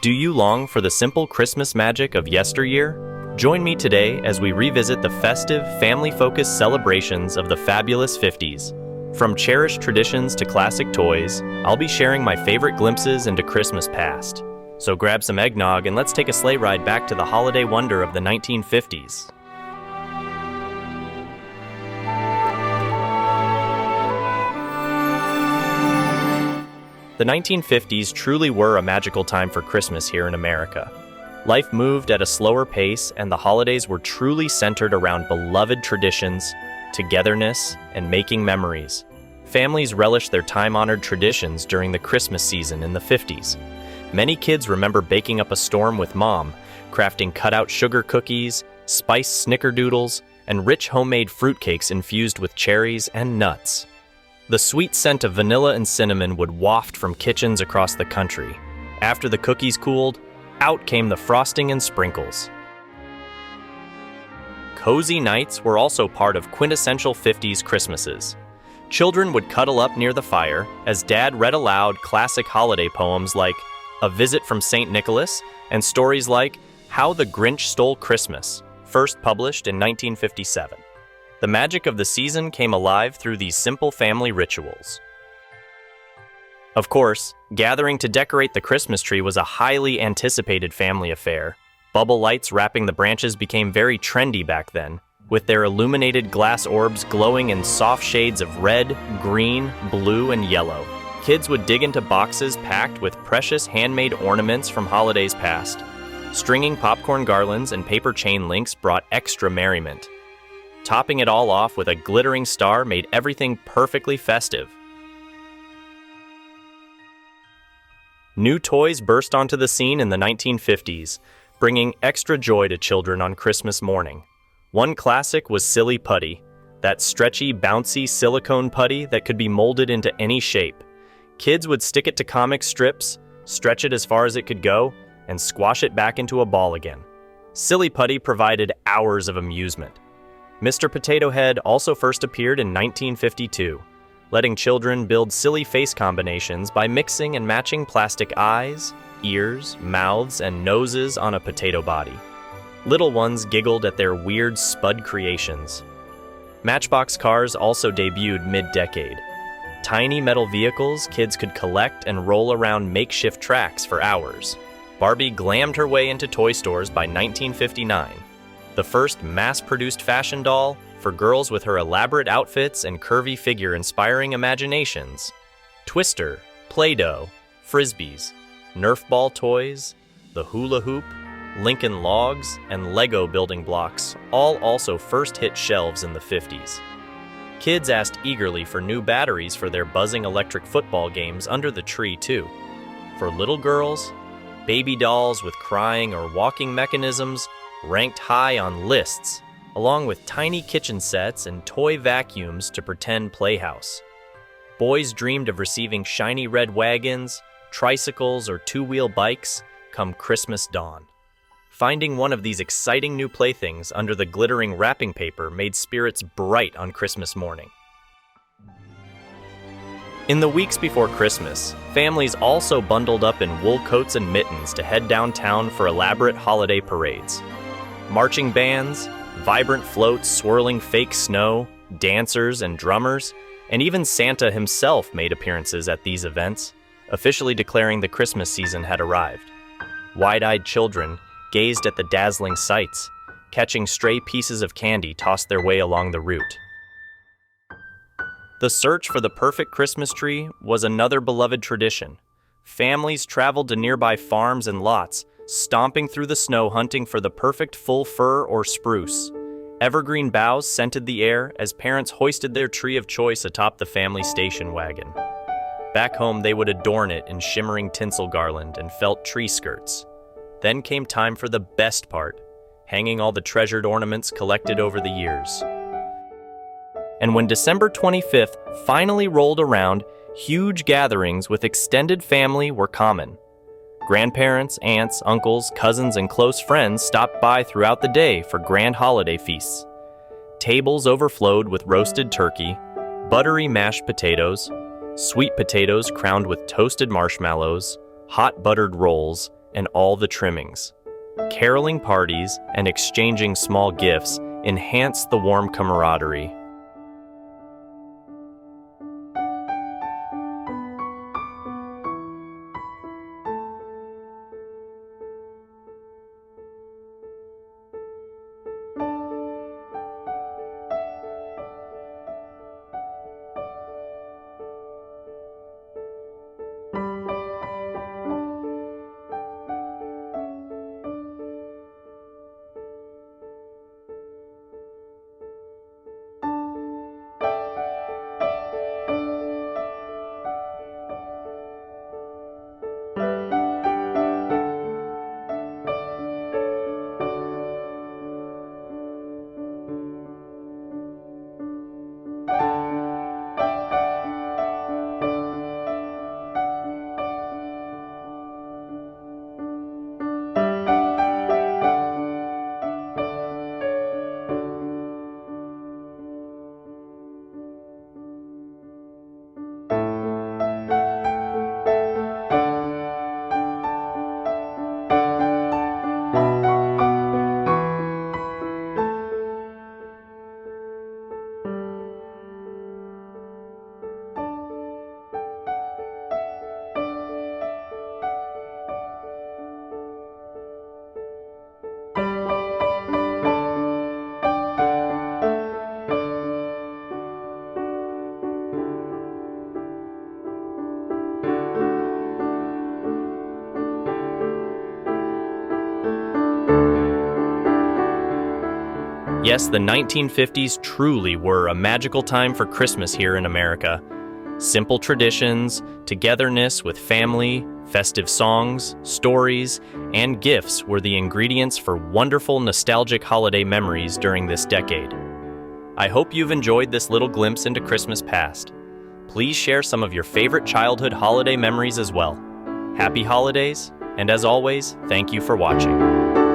Do you long for the simple Christmas magic of yesteryear? Join me today as we revisit the festive, family-focused celebrations of the fabulous 50s. From cherished traditions to classic toys, I'll be sharing my favorite glimpses into Christmas past. So grab some eggnog and let's take a sleigh ride back to the holiday wonder of the 1950s. The 1950s truly were a magical time for Christmas here in America. Life moved at a slower pace, and the holidays were truly centered around beloved traditions, togetherness, and making memories. Families relished their time-honored traditions during the Christmas season in the 50s. Many kids remember baking up a storm with mom, crafting cutout sugar cookies, spiced snickerdoodles, and rich homemade fruitcakes infused with cherries and nuts. The sweet scent of vanilla and cinnamon would waft from kitchens across the country. After the cookies cooled, out came the frosting and sprinkles. Cozy nights were also part of quintessential 50s Christmases. Children would cuddle up near the fire as Dad read aloud classic holiday poems like A Visit from St. Nicholas and stories like How the Grinch Stole Christmas, first published in 1957. The magic of the season came alive through these simple family rituals. Of course, gathering to decorate the Christmas tree was a highly anticipated family affair. Bubble lights wrapping the branches became very trendy back then, with their illuminated glass orbs glowing in soft shades of red, green, blue, and yellow. Kids would dig into boxes packed with precious handmade ornaments from holidays past. Stringing popcorn garlands and paper chain links brought extra merriment. Topping it all off with a glittering star made everything perfectly festive. New toys burst onto the scene in the 1950s, bringing extra joy to children on Christmas morning. One classic was Silly Putty, that stretchy, bouncy silicone putty that could be molded into any shape. Kids would stick it to comic strips, stretch it as far as it could go, and squash it back into a ball again. Silly Putty provided hours of amusement. Mr. Potato Head also first appeared in 1952, letting children build silly face combinations by mixing and matching plastic eyes, ears, mouths, and noses on a potato body. Little ones giggled at their weird spud creations. Matchbox cars also debuted mid-decade. Tiny metal vehicles kids could collect and roll around makeshift tracks for hours. Barbie glammed her way into toy stores by 1959. The first mass-produced fashion doll for girls with her elaborate outfits and curvy figure inspiring imaginations. Twister, Play-Doh, Frisbees, Nerf ball toys, the hula hoop, Lincoln Logs, and Lego building blocks all also first hit shelves in the 50s. Kids asked eagerly for new batteries for their buzzing electric football games under the tree too. For little girls, baby dolls with crying or walking mechanisms ranked high on lists, along with tiny kitchen sets and toy vacuums to pretend playhouse. Boys dreamed of receiving shiny red wagons, tricycles, or two-wheel bikes come Christmas dawn. Finding one of these exciting new playthings under the glittering wrapping paper made spirits bright on Christmas morning. In the weeks before Christmas, families also bundled up in wool coats and mittens to head downtown for elaborate holiday parades. Marching bands, vibrant floats swirling fake snow, dancers and drummers, and even Santa himself made appearances at these events, officially declaring the Christmas season had arrived. Wide-eyed children gazed at the dazzling sights, catching stray pieces of candy tossed their way along the route. The search for the perfect Christmas tree was another beloved tradition. Families traveled to nearby farms and lots, stomping through the snow hunting for the perfect full fir or spruce. Evergreen boughs scented the air as parents hoisted their tree of choice atop the family station wagon. Back home, they would adorn it in shimmering tinsel garland and felt tree skirts. Then came time for the best part, hanging all the treasured ornaments collected over the years. And when December 25th finally rolled around, huge gatherings with extended family were common. Grandparents, aunts, uncles, cousins, and close friends stopped by throughout the day for grand holiday feasts. Tables overflowed with roasted turkey, buttery mashed potatoes, sweet potatoes crowned with toasted marshmallows, hot buttered rolls, and all the trimmings. Caroling parties and exchanging small gifts enhance the warm camaraderie. Yes, the 1950s truly were a magical time for Christmas here in America. Simple traditions, togetherness with family, festive songs, stories, and gifts were the ingredients for wonderful nostalgic holiday memories during this decade. I hope you've enjoyed this little glimpse into Christmas past. Please share some of your favorite childhood holiday memories as well. Happy holidays, and as always, thank you for watching.